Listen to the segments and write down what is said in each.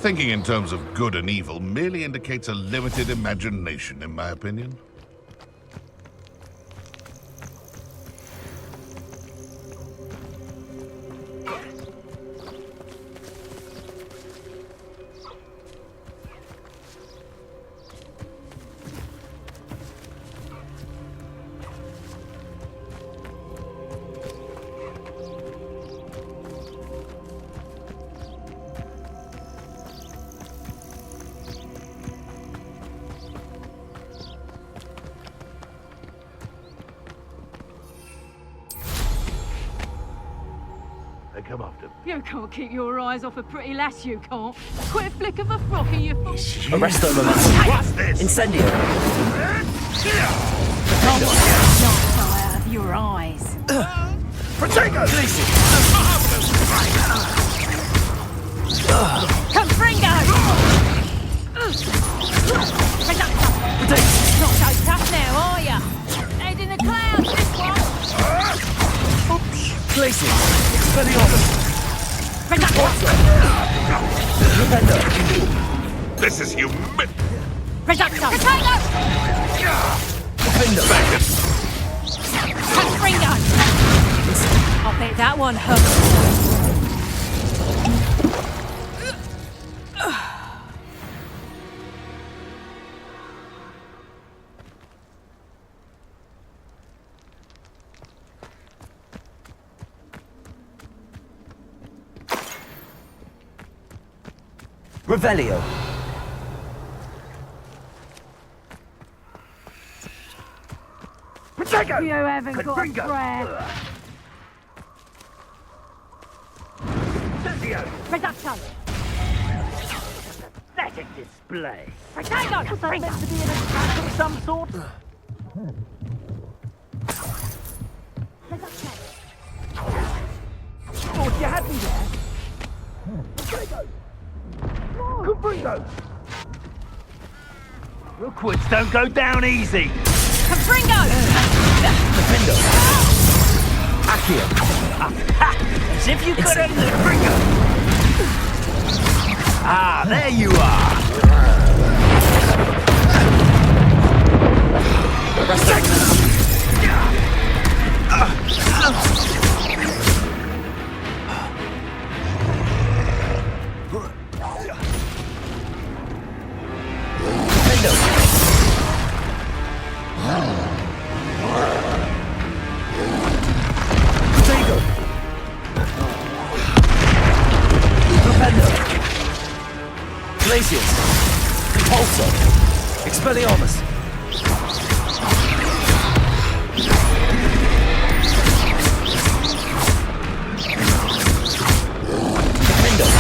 Thinking in terms of good and evil merely indicates a limited imagination, in my opinion. Come after me. You can't keep your eyes off a pretty lass, you can't. Quit a flick of a frock and you fall. Arrest them, What's this? Incendio. Not out of your eyes. Protego! Confringo! Not so tough now, are ya? Head in the clouds, this one. Places. Expelliarmus. This is humid. Reducto! Potato! Defender. Confringo! I bet that one hurt. Revelio. Protego! You haven't got Confringo. breath. Incendio! Reducto! Pathetic display. Potato! Was that meant to be an attack of some sort? Thought you had me there. Protego! Confringo! Rookwoods don't go down easy. Confringo! Defender. Accio. As if you could end the Confringo. Ah, there you are. Arrest them. Pulsar. Expelliarmus. Defender.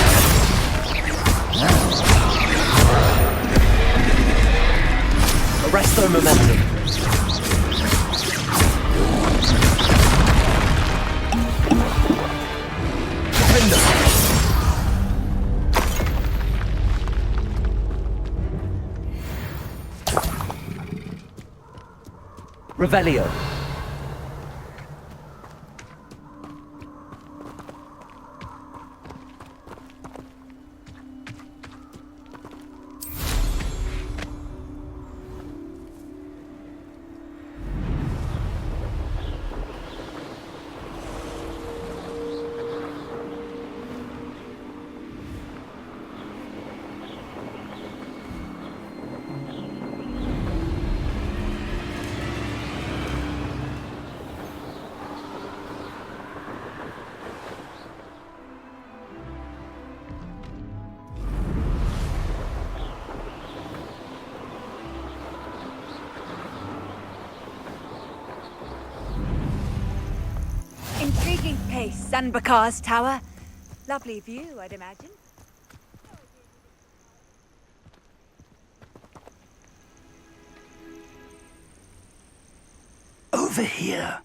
Arresto momentum. Defender. Revelio. Intriguing place, Sanbakar's tower. Lovely view, I'd imagine. Over here.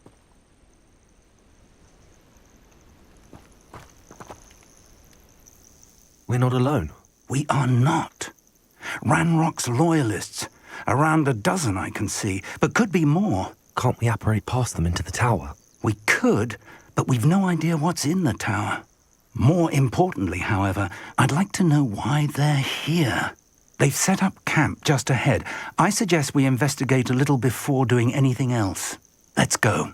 We're not alone. We are not. Ranrock's loyalists. Around a dozen I can see, but could be more. Can't we apparate past them into the tower? We could, but we've no idea what's in the tower. More importantly, however, I'd like to know why they're here. They've set up camp just ahead. I suggest we investigate a little before doing anything else. Let's go.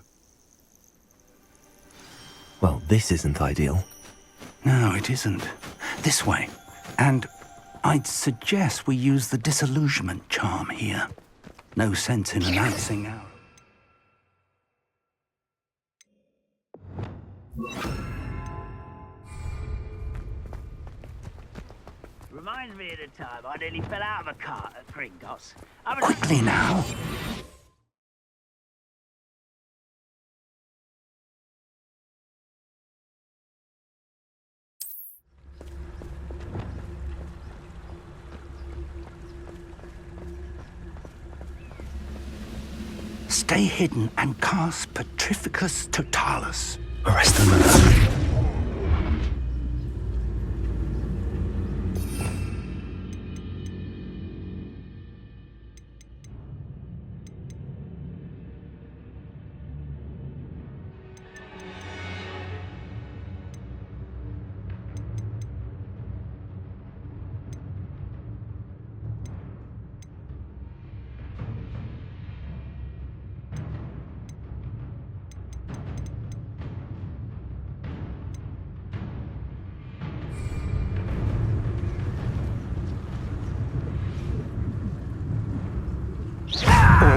Well, this isn't ideal. No, it isn't. This way. And I'd suggest we use the disillusionment charm here. No sense in announcing our... Reminds me of the time I nearly fell out of a cart at Gringotts. Quickly now. Stay hidden and cast Petrificus Totalis. Arrest them alone.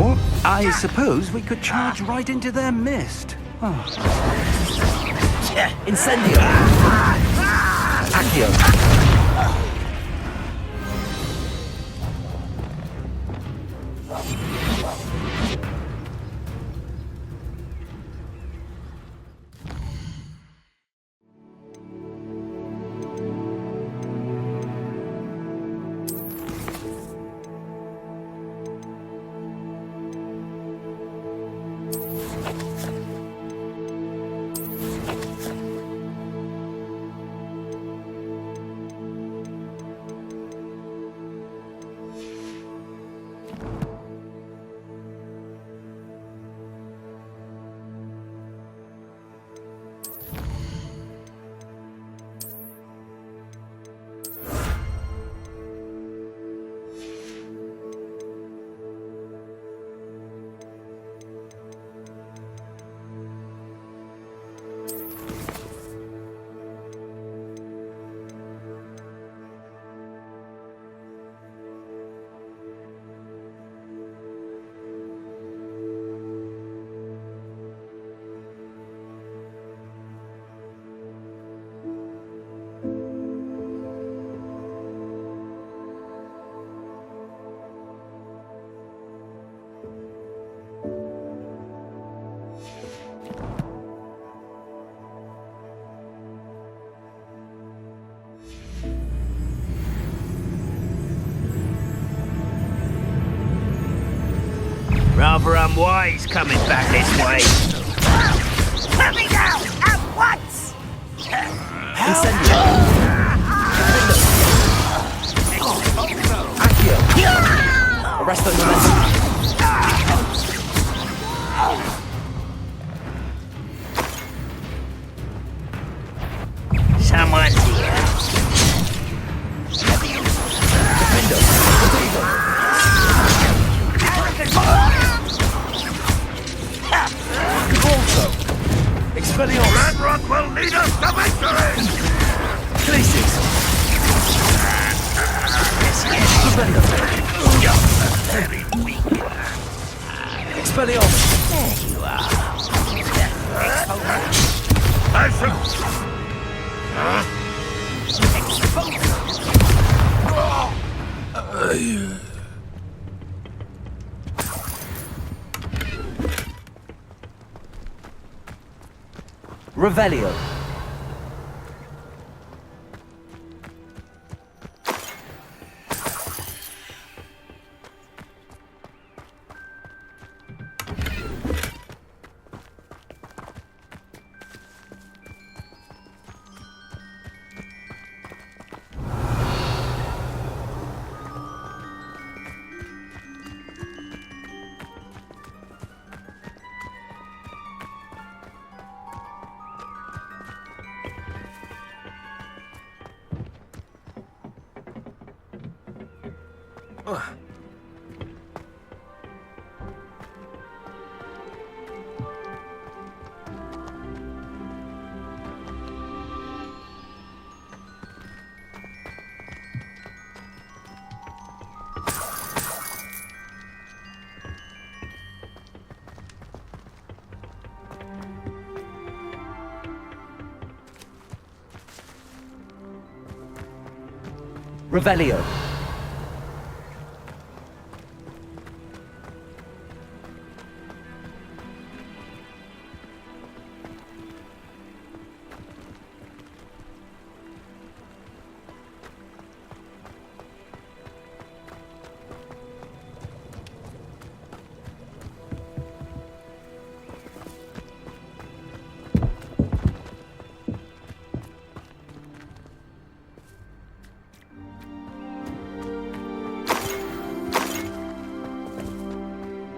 Or, I suppose we could charge right into their mist. Oh. Incendio! Accio! Rather unwise coming back this way. Put me down at once! Incendio! Accio! Arrest them alone. Someone's here. Expelliarmus! Ranrok will lead us to victory! Glacis! Very weak. Expelliarmus! There you are. Revelio! Revelio.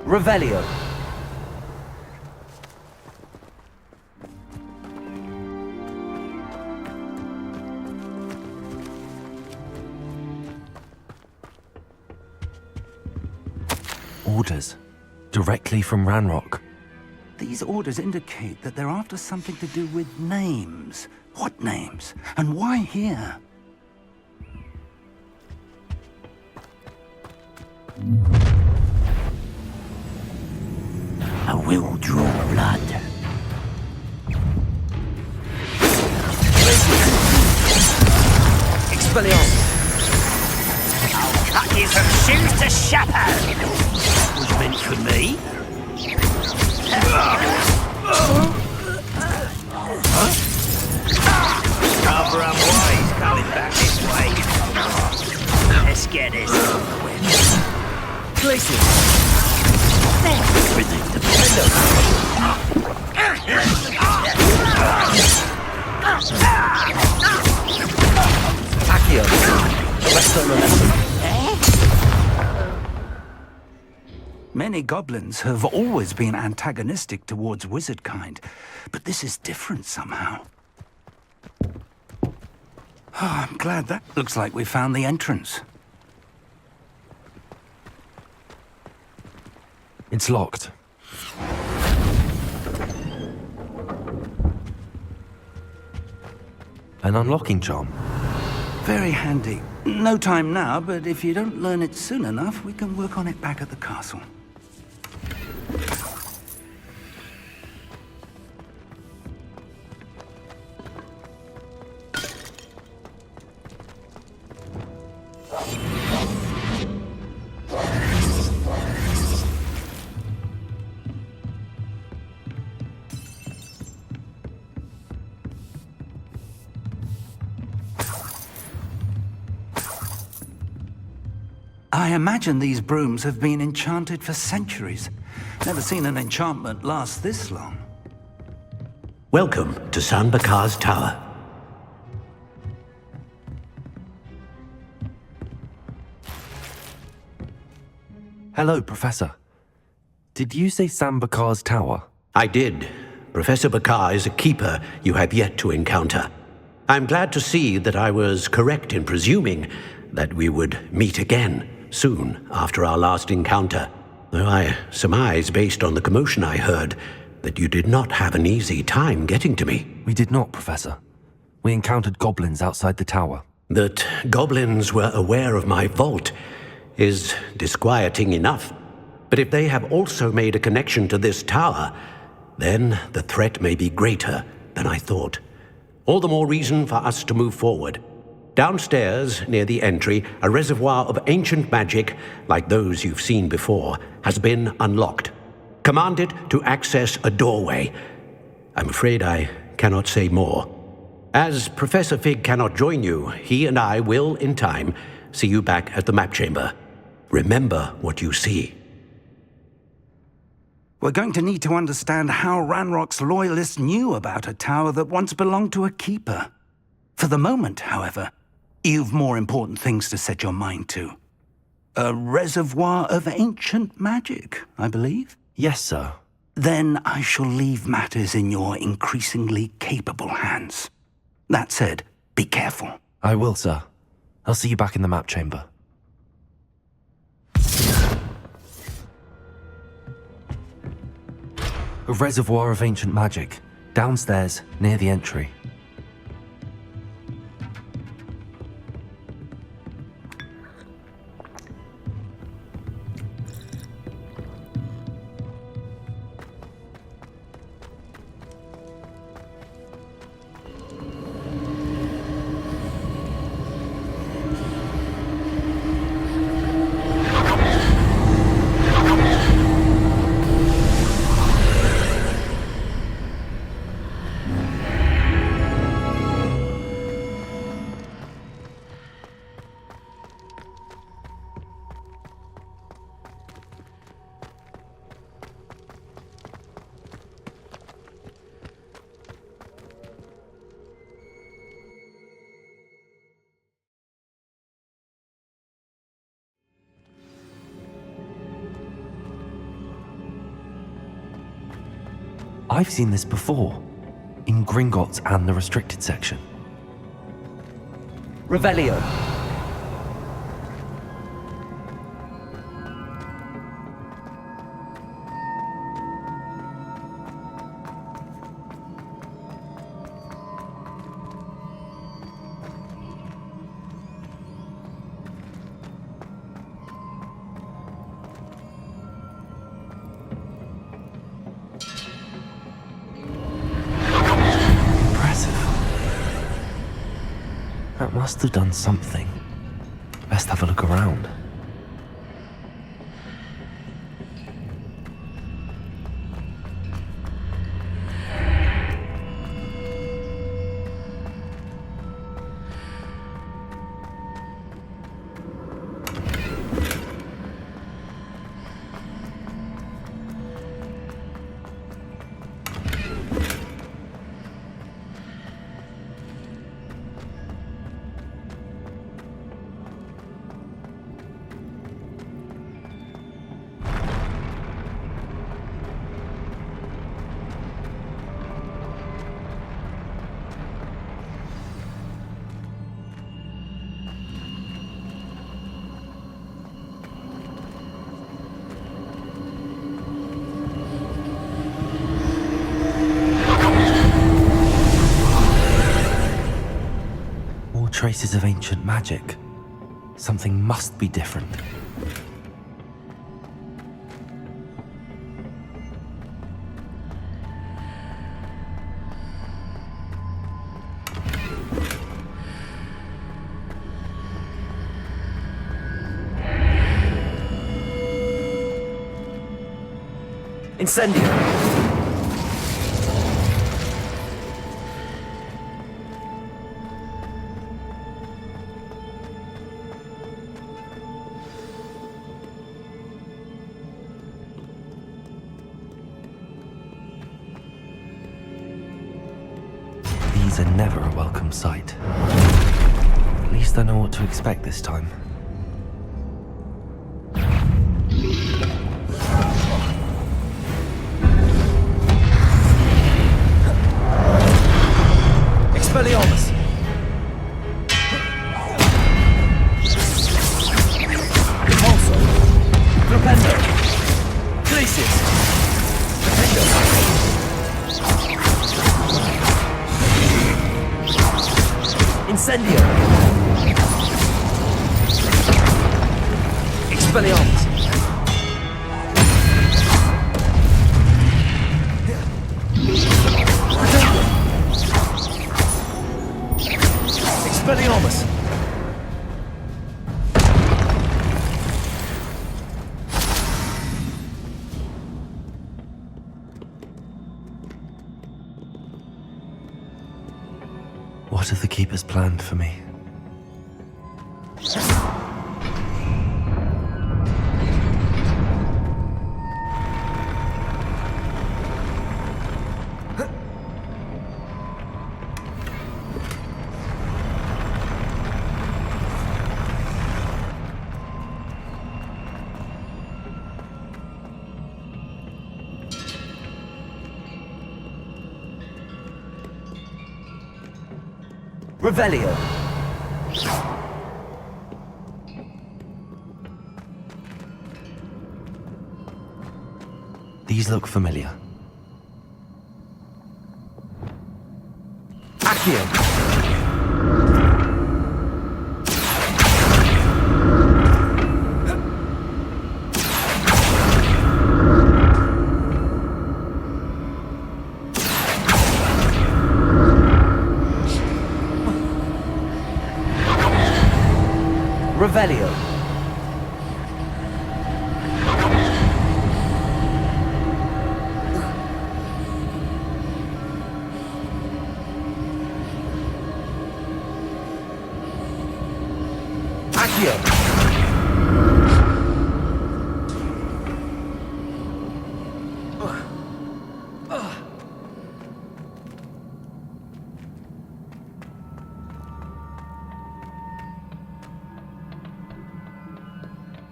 Revelio. Orders. Directly from Ranrok. These orders indicate that they're after something to do with names. What names? And why here? I will draw blood. Expelliarmus. I'll cut you from shoes to chapeau. Was meant for me. Rather unwise coming back this way. Let's get this over with. Places. Accio. Arresto momentum. Many goblins have always been antagonistic towards wizard kind, but this is different somehow. Oh, I'm glad that looks like we found the entrance. It's locked. An unlocking charm. Very handy. No time now, but if you don't learn it soon enough, we can work on it back at the castle. I imagine these brooms have been enchanted for centuries. Never seen an enchantment last this long. Welcome to San Bakar's Tower. Hello, Professor. Did you say San Bakar's Tower? I did. Professor Bakar is a keeper you have yet to encounter. I'm glad to see that I was correct in presuming that we would meet again soon after our last encounter, though I surmise, based on the commotion I heard, that you did not have an easy time getting to me. We did not, Professor. We encountered goblins outside the tower. That goblins were aware of my vault is disquieting enough. But if they have also made a connection to this tower, then the threat may be greater than I thought. All the more reason for us to move forward. Downstairs, near the entry, a reservoir of ancient magic, like those you've seen before, has been unlocked. Command it to access a doorway. I'm afraid I cannot say more. As Professor Fig cannot join you, he and I will, in time, see you back at the map chamber. Remember what you see. We're going to need to understand how Ranrock's loyalists knew about a tower that once belonged to a keeper. For the moment, however, you've more important things to set your mind to. A reservoir of ancient magic, I believe? Yes, sir. Then I shall leave matters in your increasingly capable hands. That said, be careful. I will, sir. I'll see you back in the map chamber. A reservoir of ancient magic, downstairs, near the entry. I've seen this before, in Gringotts and the restricted section. Revelio. That must have done something. Best have a look around. Traces of ancient magic. Something must be different. Incendio. These are never a welcome sight. At least I know what to expect this time. Expelliarmus. Repulso. Flipendo. Glacius. Incendio. Expelliarmus. Expelliarmus. What have the Keepers planned for me? Revelio. These look familiar.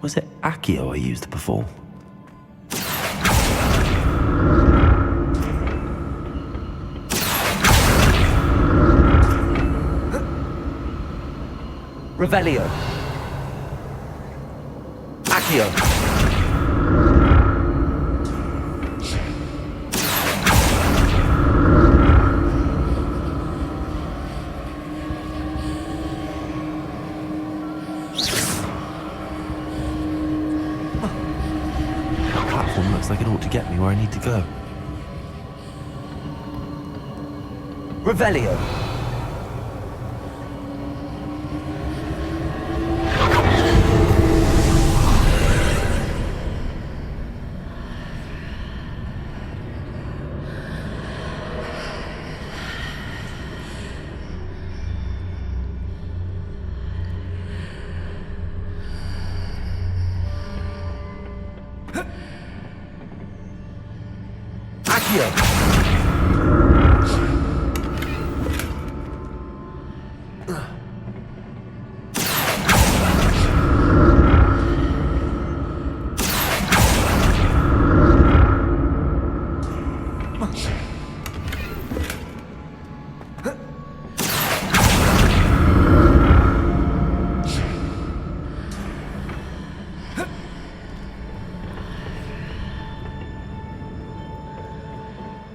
Was it Accio I used before? Revelio. Accio. Looks like it ought to get me where I need to go. Revelio. Accio.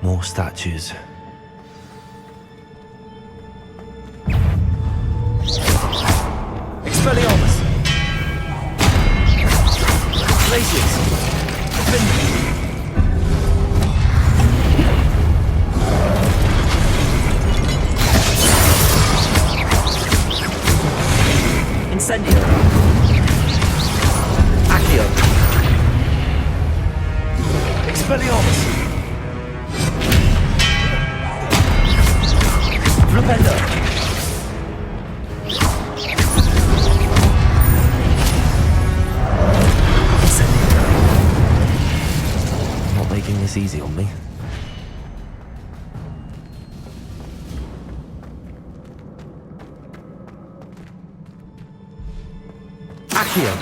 More statues. Expelliarmus. Glaciers. Incendio. Accio. Expelliarmus. Flipendo. Not making this easy on me. Accio.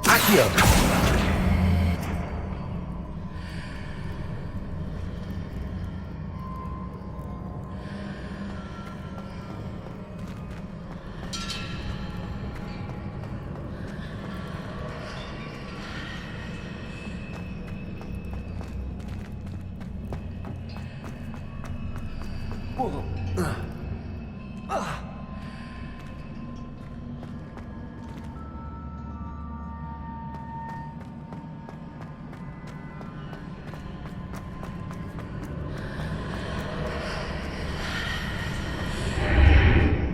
Accio.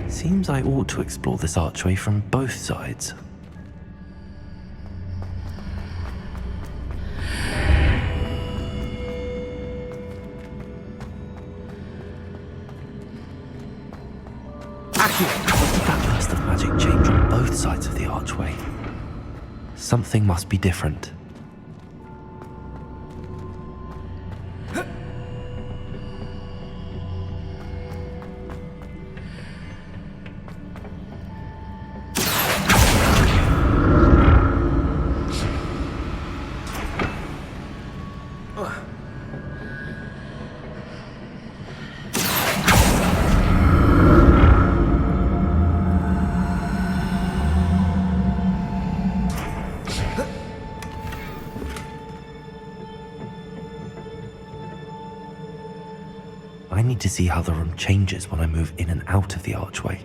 Seems I ought to explore this archway from both sides. What did that burst of magic change on both sides of the archway? Something must be different. to see how the room changes when I move in and out of the archway.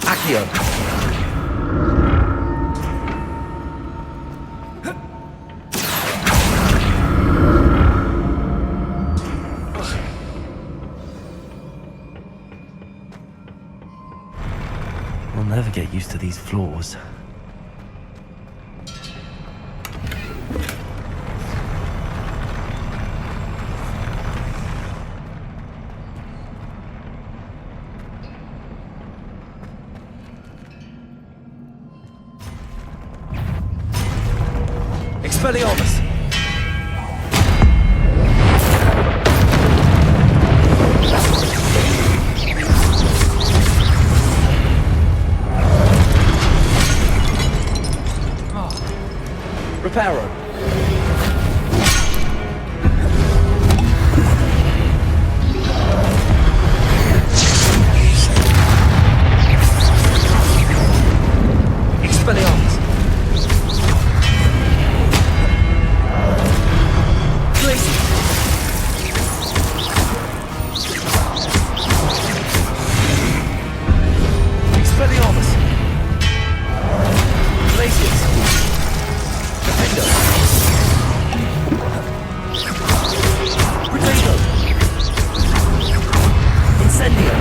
Accio. I'll never get used to these floors. Expelliarmus! Reparo. Expelliarmus. Expelliarmus. Glacius. Defender. Potato. Incendio.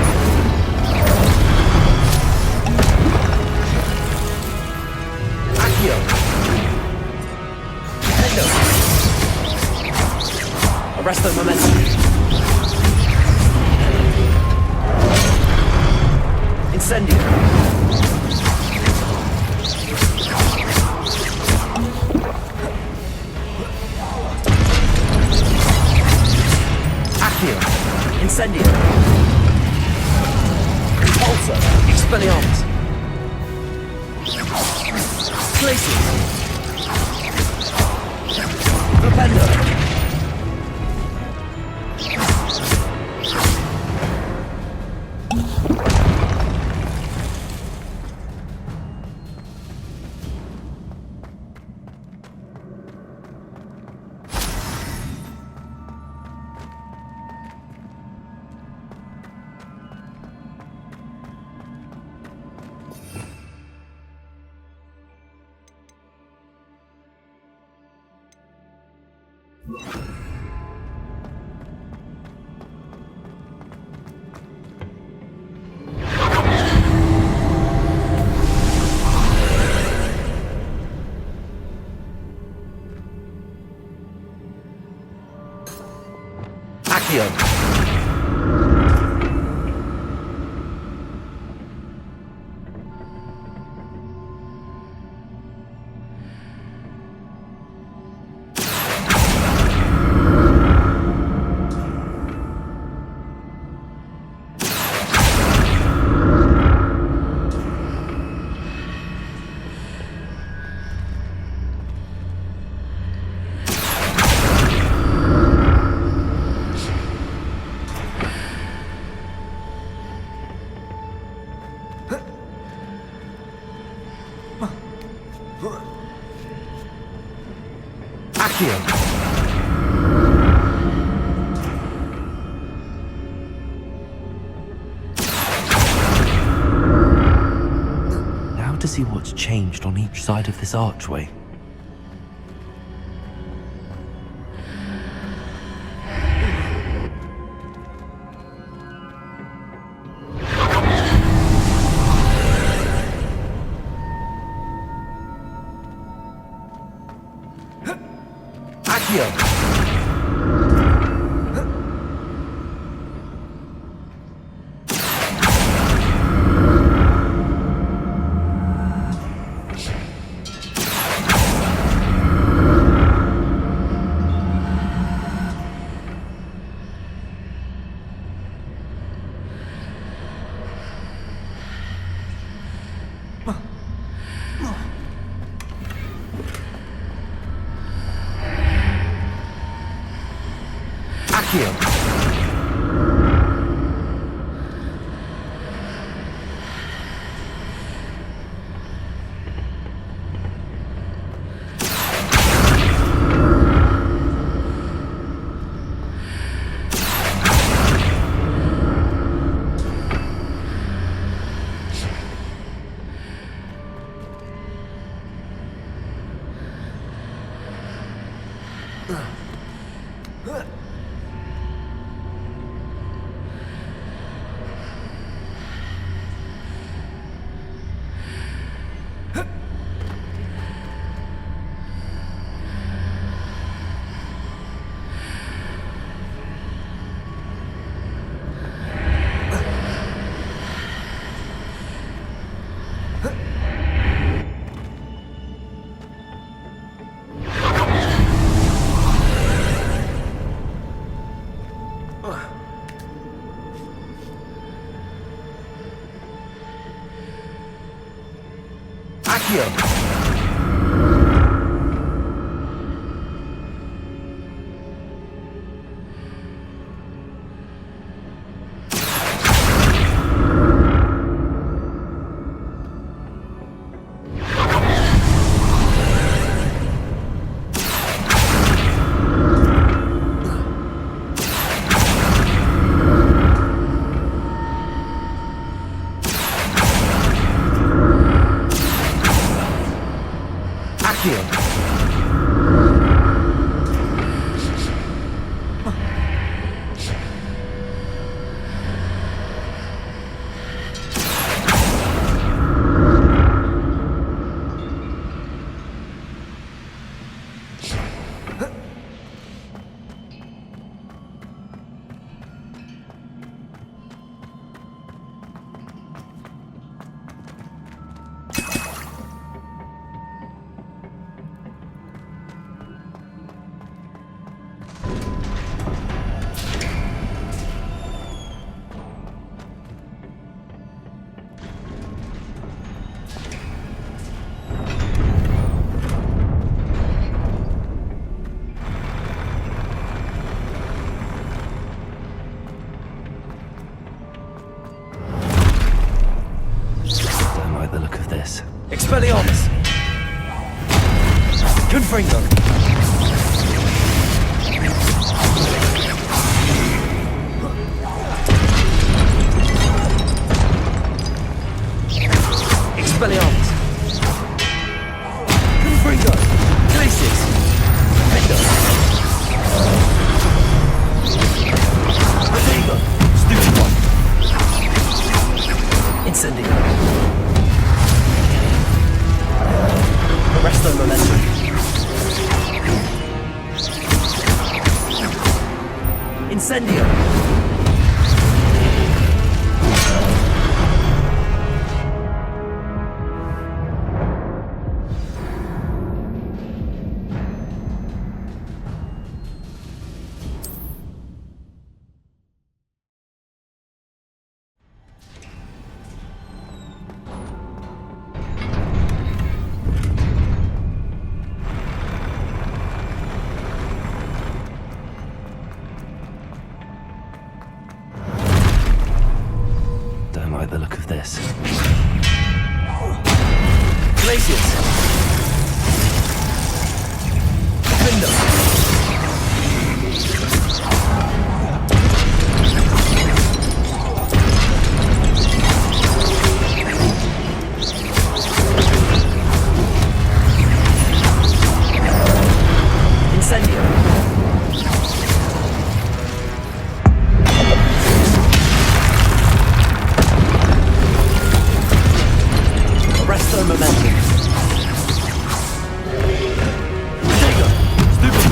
Accio. Defender. Arresto momentum. Incendio. Accio. Incendio. Repulsor. Expelliarmus. Glacius. Propendo. Accio. Accio. Now to see what's changed on each side of this archway. Accio. Accio. Accio. Expelliarmus! Confringo! Expelliarmus! Confringo! Glacis! Fender! Protego! Stupid one! Incendio! Arresto momentum. Incendio. The look of this. Glacius! Window! Incendio! Momentum. Stupid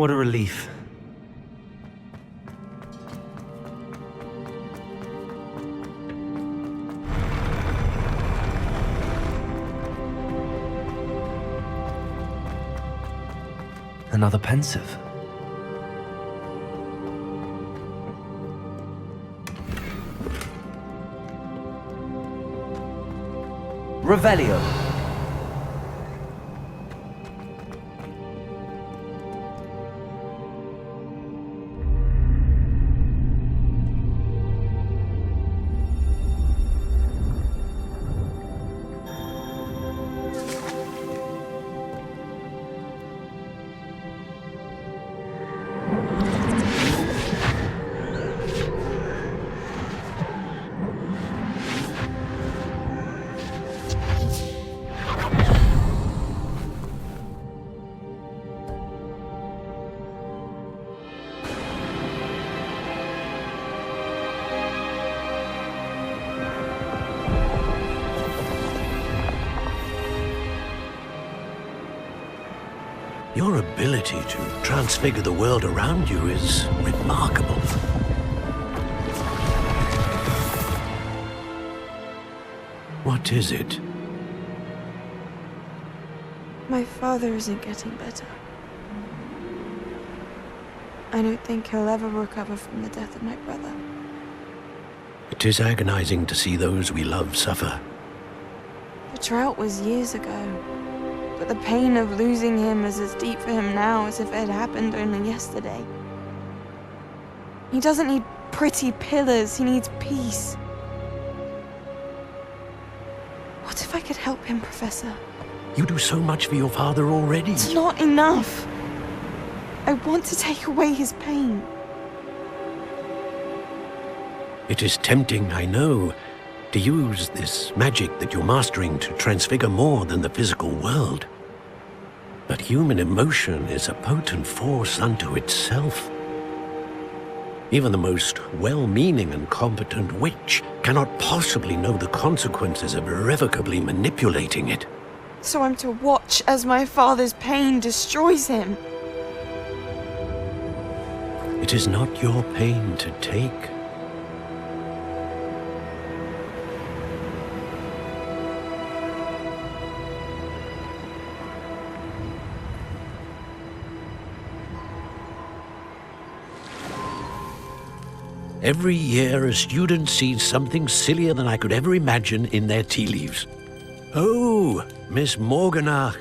What a relief. Another pensive. Revelio. Your ability to transfigure the world around you is remarkable. What is it? My father isn't getting better. I don't think he'll ever recover from the death of my brother. It is agonizing to see those we love suffer. The drought was years ago, but the pain of losing him is as deep for him now as if it had happened only yesterday. He doesn't need pretty pillars, he needs peace. What if I could help him, Professor? You do so much for your father already. It's not enough. I want to take away his pain. It is tempting, I know, to use this magic that you're mastering to transfigure more than the physical world. But human emotion is a potent force unto itself. Even the most well-meaning and competent witch cannot possibly know the consequences of irrevocably manipulating it. So I'm to watch as my father's pain destroys him. It is not your pain to take. Every year, a student sees something sillier than I could ever imagine in their tea leaves. Oh, Miss Morganach,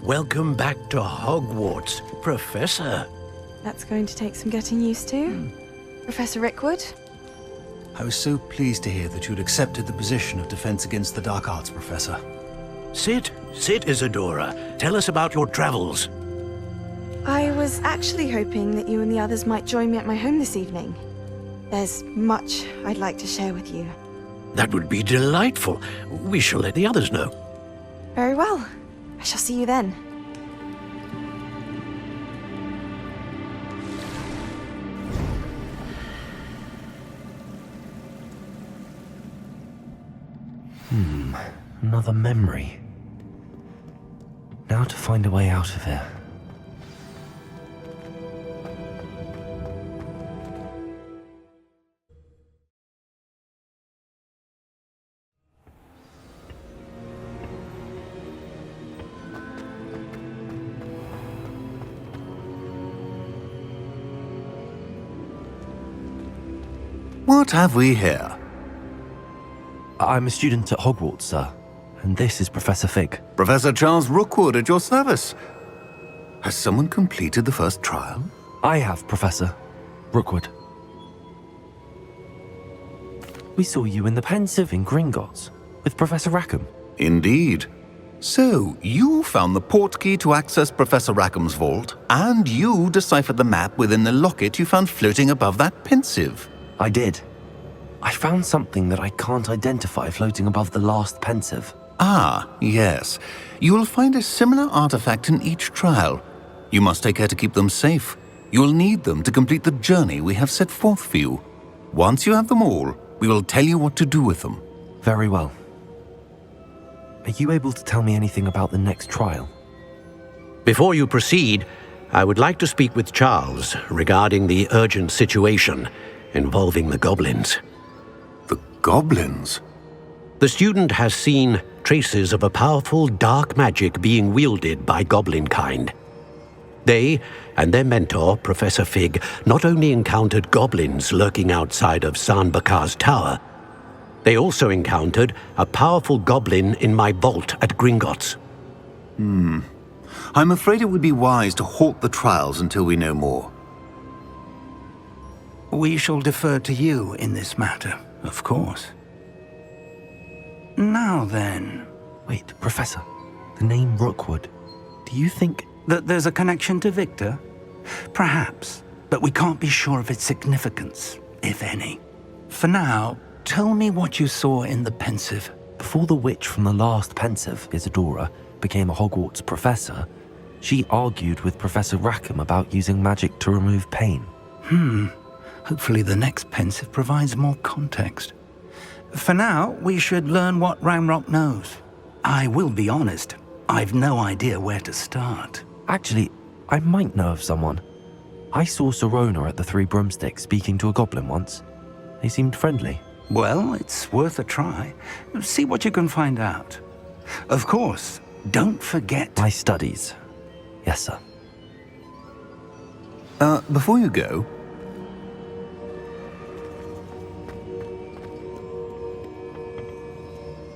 welcome back to Hogwarts, Professor. That's going to take some getting used to. Professor Rickwood? I was so pleased to hear that you'd accepted the position of Defense Against the Dark Arts, Professor. Sit, Isadora. Tell us about your travels. I was actually hoping that you and the others might join me at my home this evening. There's much I'd like to share with you. That would be delightful. We shall let the others know. Very well. I shall see you then. Another memory. Now to find a way out of here. What have we here? I'm a student at Hogwarts, sir. And this is Professor Fig. Professor Charles Rookwood at your service. Has someone completed the first trial? I have, Professor Rookwood. We saw you in the Pensive in Gringotts with Professor Rackham. Indeed. So, you found the portkey to access Professor Rackham's vault, and you deciphered the map within the locket you found floating above that pensive. I did. I found something that I can't identify floating above the last pensive. Ah, yes. You will find a similar artifact in each trial. You must take care to keep them safe. You will need them to complete the journey we have set forth for you. Once you have them all, we will tell you what to do with them. Very well. Are you able to tell me anything about the next trial? Before you proceed, I would like to speak with Charles regarding the urgent situation involving the goblins. The goblins? The student has seen traces of a powerful dark magic being wielded by goblin kind. They and their mentor, Professor Fig, not only encountered goblins lurking outside of San Bakar's tower, they also encountered a powerful goblin in my vault at Gringotts. I'm afraid it would be wise to halt the trials until we know more. We shall defer to you in this matter, of course. Now then... Wait, Professor. The name Rookwood. Do you think... that there's a connection to Victor? Perhaps, but we can't be sure of its significance, if any. For now, tell me what you saw in the Pensive. Before the witch from the last Pensive, Isadora, became a Hogwarts professor, she argued with Professor Rackham about using magic to remove pain. Hopefully the next Pensive provides more context. For now, we should learn what Ranrok knows. I will be honest, I've no idea where to start. Actually, I might know of someone. I saw Serona at the Three Broomsticks speaking to a goblin once. They seemed friendly. Well, it's worth a try. See what you can find out. Of course, don't forget... My studies. Yes, sir. Before you go...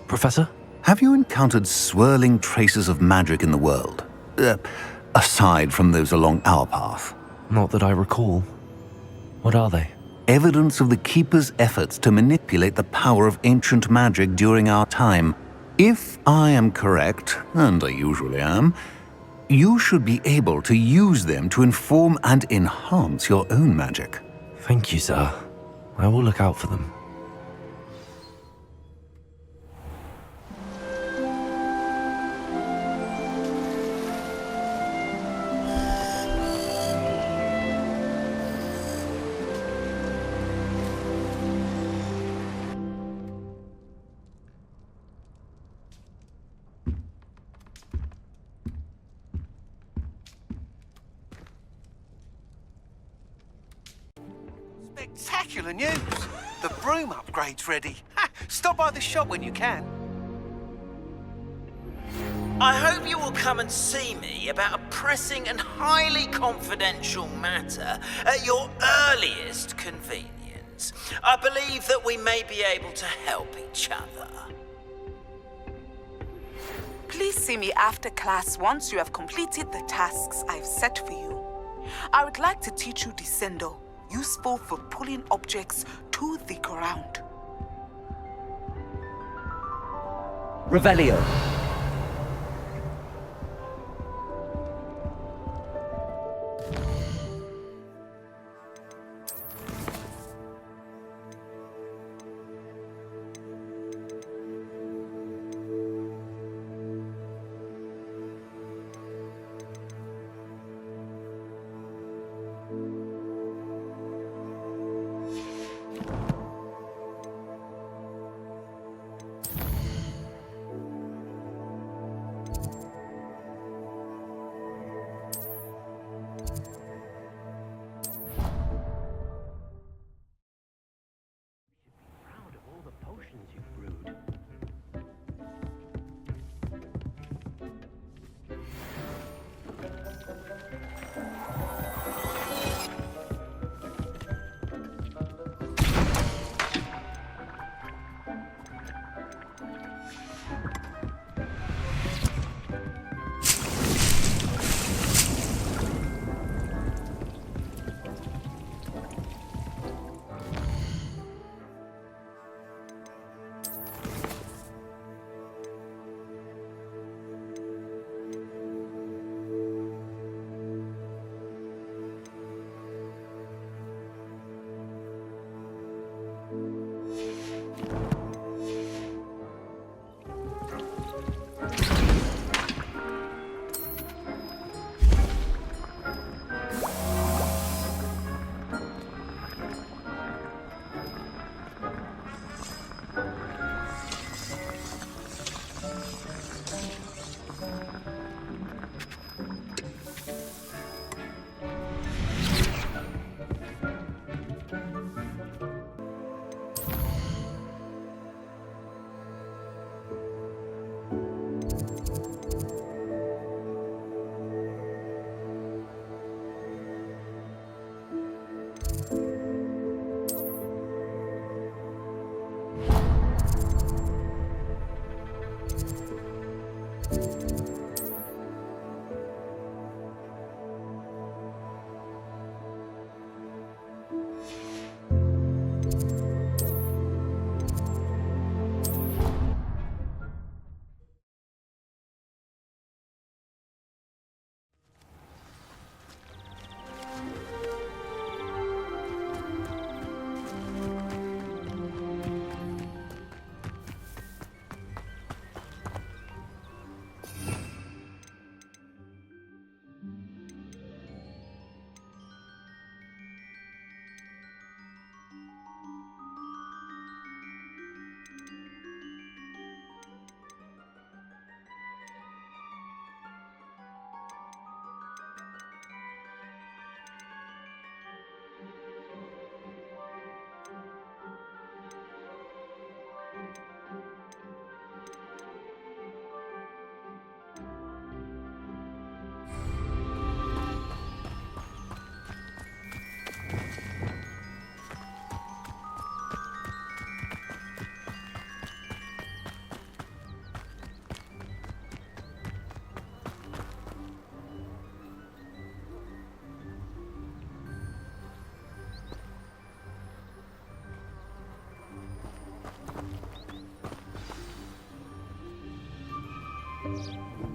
Professor? Have you encountered swirling traces of magic in the world? Aside from those along our path? Not that I recall. What are they? Evidence of the Keeper's efforts to manipulate the power of ancient magic during our time. If I am correct, and I usually am, you should be able to use them to inform and enhance your own magic. Thank you, sir. I will look out for them. Spectacular news! The broom upgrade's ready. Ha! Stop by the shop when you can. I hope you will come and see me about a pressing and highly confidential matter at your earliest convenience. I believe that we may be able to help each other. Please see me after class once you have completed the tasks I've set for you. I would like to teach you Descendo, useful for pulling objects to the ground. Revelio.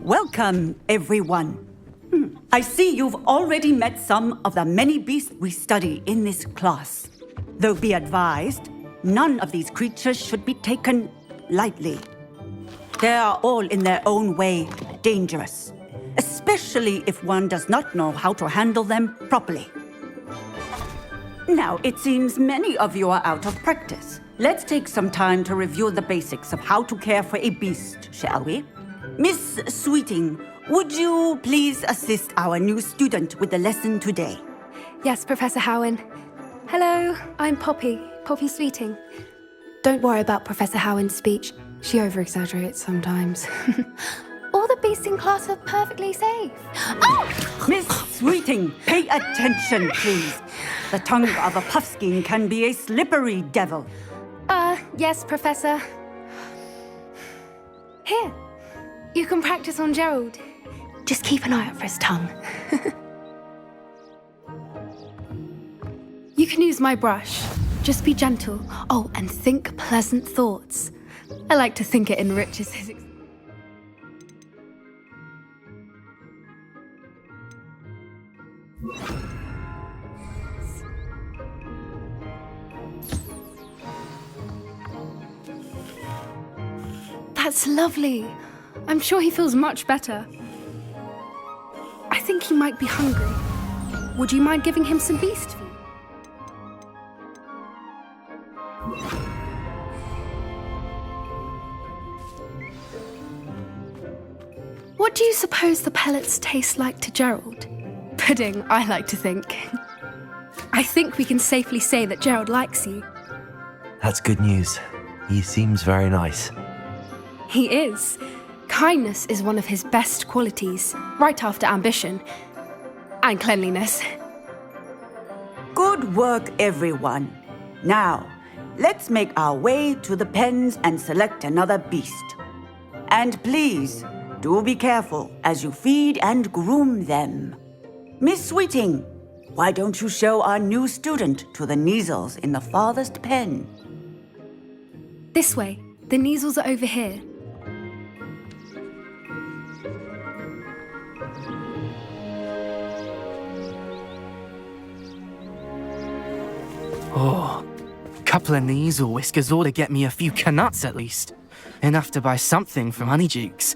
Welcome, everyone. I see you've already met some of the many beasts we study in this class. Though be advised, none of these creatures should be taken lightly. They are all in their own way dangerous, especially if one does not know how to handle them properly. Now, it seems many of you are out of practice. Let's take some time to review the basics of how to care for a beast, shall we? Miss Sweeting, would you please assist our new student with the lesson today? Yes, Professor Howen. Hello, I'm Poppy Sweeting. Don't worry about Professor Howen's speech. She over-exaggerates sometimes. All the beasts in class are perfectly safe. Oh! Miss Sweeting, pay attention, please. The tongue of a puffskein can be a slippery devil. Yes, Professor. Here, you can practice on Gerald. Just keep an eye out for his tongue. You can use my brush. Just be gentle. Oh, and think pleasant thoughts. I like to think it enriches his experience. That's lovely. I'm sure he feels much better. I think he might be hungry. Would you mind giving him some beast food? What do you suppose the pellets taste like to Gerald? Pudding, I like to think. I think we can safely say that Gerald likes you. That's good news. He seems very nice. He is. Kindness is one of his best qualities, right after ambition and cleanliness. Good work, everyone. Now, let's make our way to the pens and select another beast. And please, do be careful as you feed and groom them. Miss Sweeting, why don't you show our new student to the Neasels in the farthest pen? This way. The Neasels are over here. Oh, a couple of Neasel whiskers ought to get me a few Gringotts at least. Enough to buy something from Honeydukes.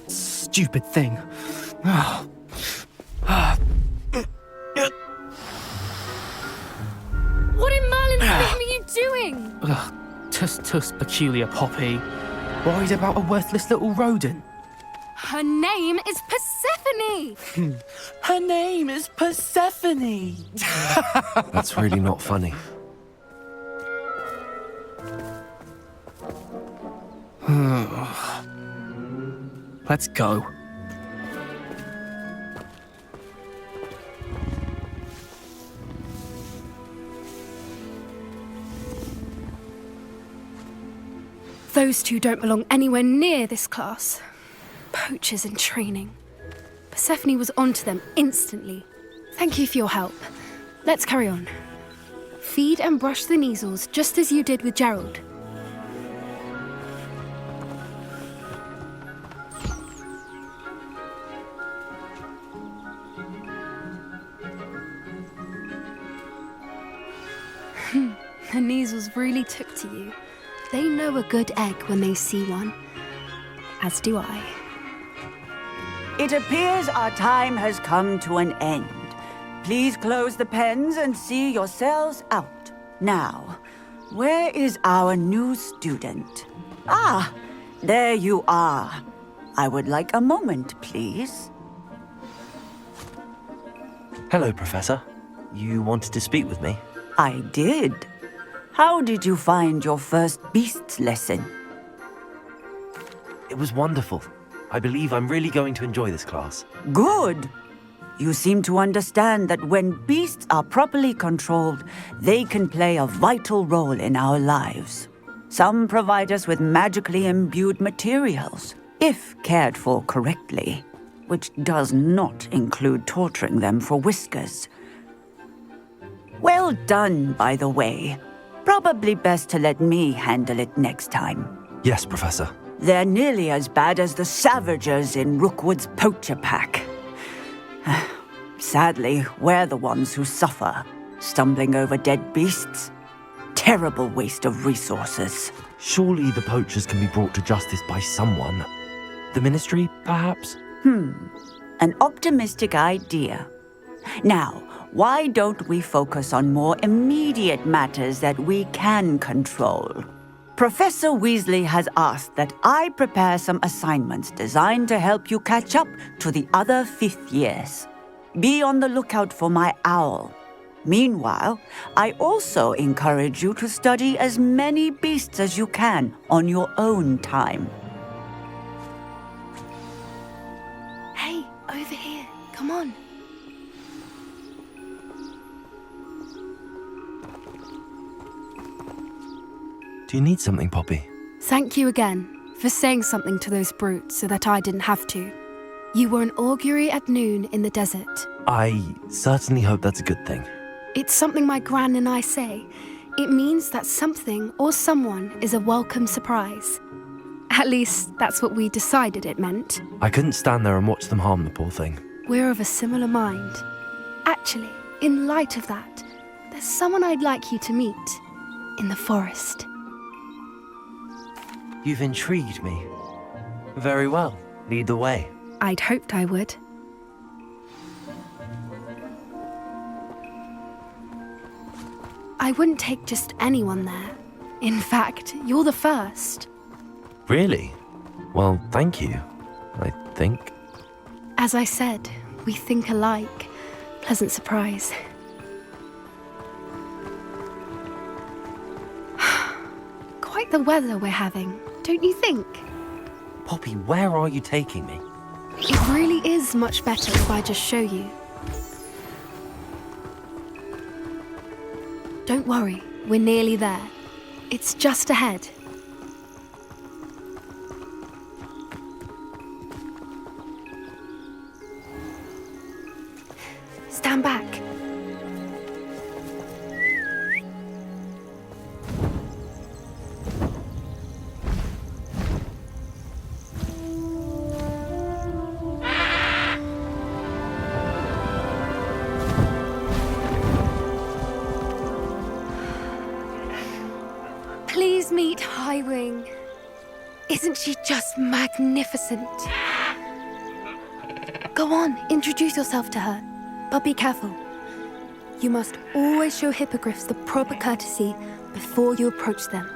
Stupid thing. What in Merlin's name are you doing? Tuss, peculiar Poppy. Worried about a worthless little rodent. Her name is Persephone! Her name is Persephone! That's really not funny. Let's go. Those two don't belong anywhere near this class. Poachers in training. Persephone was onto them instantly. Thank you for your help. Let's carry on. Feed and brush the Neasels just as you did with Gerald. The Neasels really took to you. They know a good egg when they see one. As do I. It appears our time has come to an end. Please close the pens and see yourselves out. Now, where is our new student? Ah, there you are. I would like a moment, please. Hello, Professor. You wanted to speak with me? I did. How did you find your first beasts lesson? It was wonderful. I believe I'm really going to enjoy this class. Good. You seem to understand that when beasts are properly controlled, they can play a vital role in our lives. Some provide us with magically imbued materials, if cared for correctly, which does not include torturing them for whiskers. Well done, by the way. Probably best to let me handle it next time. Yes, Professor. They're nearly as bad as the Savagers in Rookwood's poacher pack. Sadly, we're the ones who suffer, stumbling over dead beasts. Terrible waste of resources. Surely the poachers can be brought to justice by someone. The Ministry, perhaps? An optimistic idea. Now, why don't we focus on more immediate matters that we can control? Professor Weasley has asked that I prepare some assignments designed to help you catch up to the other 5th years. Be on the lookout for my owl. Meanwhile, I also encourage you to study as many beasts as you can on your own time. Hey, over here. Come on. Do you need something, Poppy? Thank you again for saying something to those brutes so that I didn't have to. You were an augury at noon in the desert. I certainly hope that's a good thing. It's something my gran and I say. It means that something or someone is a welcome surprise. At least, that's what we decided it meant. I couldn't stand there and watch them harm the poor thing. We're of a similar mind. Actually, in light of that, there's someone I'd like you to meet in the forest. You've intrigued me. Very well. Lead the way. I'd hoped I would. I wouldn't take just anyone there. In fact, you're the first. Really? Well, thank you, I think. As I said, we think alike. Pleasant surprise. Quite the weather we're having, don't you think? Poppy, where are you taking me? It really is much better if I just show you. Don't worry, we're nearly there. It's just ahead. Stand back. Please meet Highwing. Isn't she just magnificent? Go on, introduce yourself to her. But be careful. You must always show hippogriffs the proper courtesy before you approach them.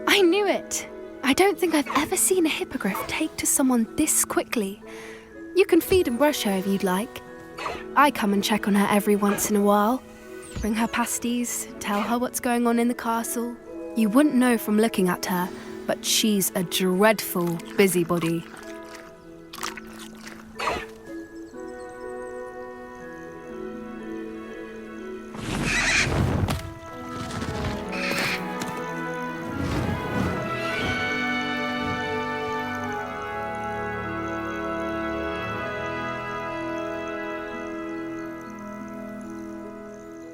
I knew it! I don't think I've ever seen a hippogriff take to someone this quickly. You can feed and brush her if you'd like. I come and check on her every once in a while. Bring her pasties, tell her what's going on in the castle. You wouldn't know from looking at her, but she's a dreadful busybody.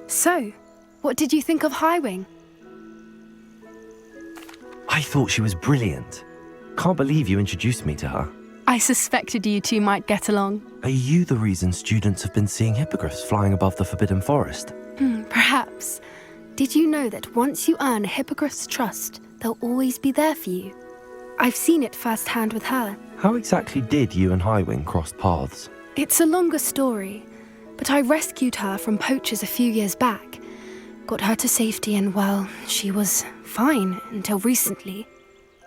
So, what did you think of Highwing? I thought she was brilliant. Can't believe you introduced me to her. I suspected you two might get along. Are you the reason students have been seeing hippogriffs flying above the Forbidden Forest? Perhaps. Did you know that once you earn a hippogriff's trust, they'll always be there for you? I've seen it firsthand with her. How exactly did you and Highwing cross paths? It's a longer story, but I rescued her from poachers a few years back. Got her to safety and, well, she was fine until recently.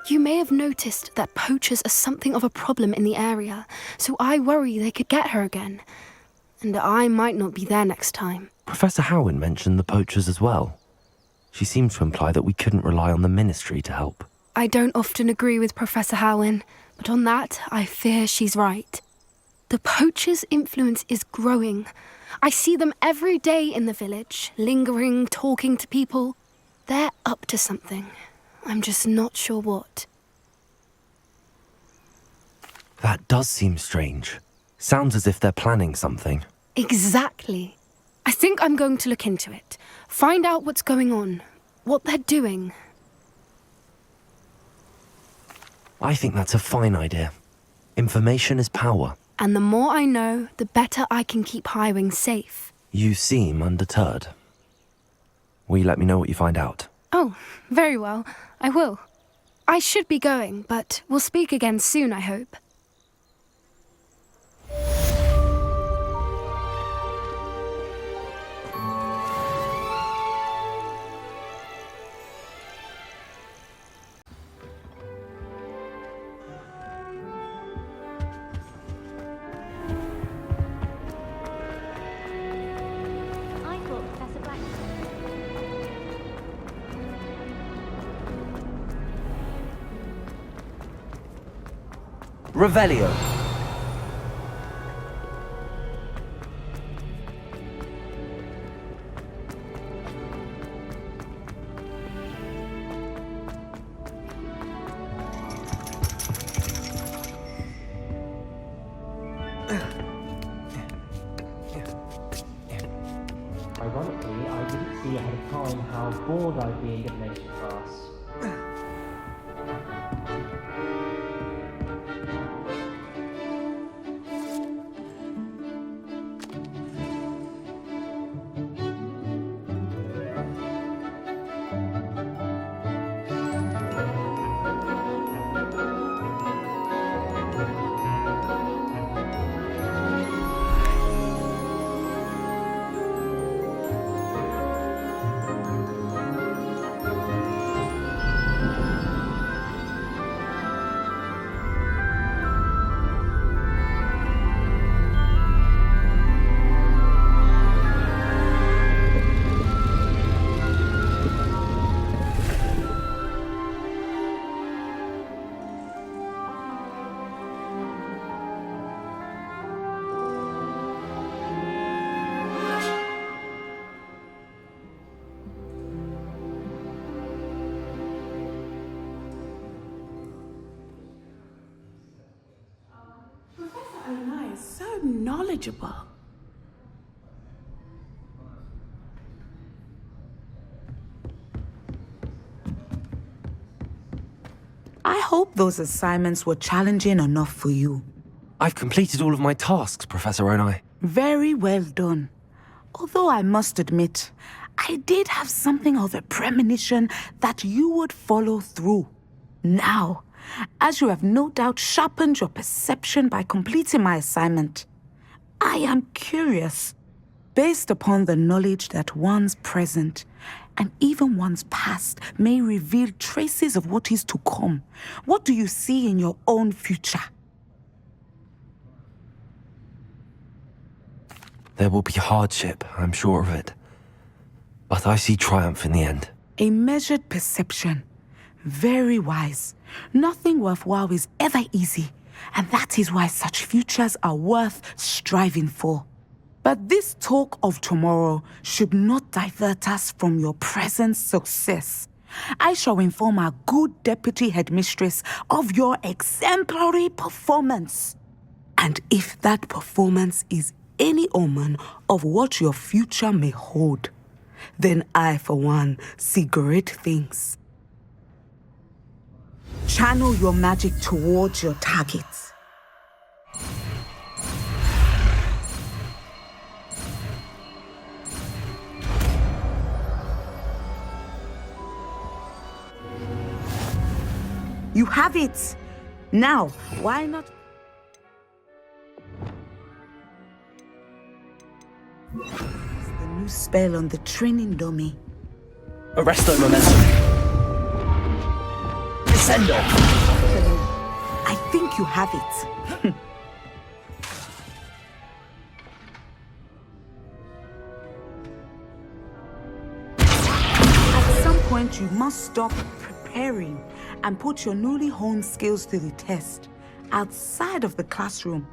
You may have noticed that poachers are something of a problem in the area, so I worry they could get her again. And I might not be there next time. Professor Howin mentioned the poachers as well. She seemed to imply that we couldn't rely on the Ministry to help. I don't often agree with Professor Howin, but on that, I fear she's right. The poacher's influence is growing. I see them every day in the village, lingering, talking to people. They're up to something. I'm just not sure what. That does seem strange. Sounds as if they're planning something. Exactly. I think I'm going to look into it. Find out what's going on, what they're doing. I think that's a fine idea. Information is power. And the more I know, the better I can keep Highwing safe. You seem undeterred. Will you let me know what you find out? Oh, very well. I will. I should be going, but we'll speak again soon, I hope. Revelio. Ironically, I didn't see ahead of time how bored I'd be in divination class. Knowledgeable. I hope those assignments were challenging enough for you. I've completed all of my tasks, Professor Onai. Very well done. Although I must admit, I did have something of a premonition that you would follow through. Now, as you have no doubt sharpened your perception by completing my assignment, I am curious, based upon the knowledge that one's present and even one's past may reveal traces of what is to come. What do you see in your own future? There will be hardship, I'm sure of it. But I see triumph in the end. A measured perception. Very wise. Nothing worthwhile is ever easy, and that is why such futures are worth striving for. But this talk of tomorrow should not divert us from your present success. I shall inform our good deputy headmistress of your exemplary performance. And if that performance is any omen of what your future may hold, then I, for one, see great things. Channel your magic towards your targets. You have it! Now, why not? It's the new spell on the training dummy. Arresto momentum. Descendo. I think you have it. At some point, you must stop preparing and put your newly honed skills to the test. outside of the classroom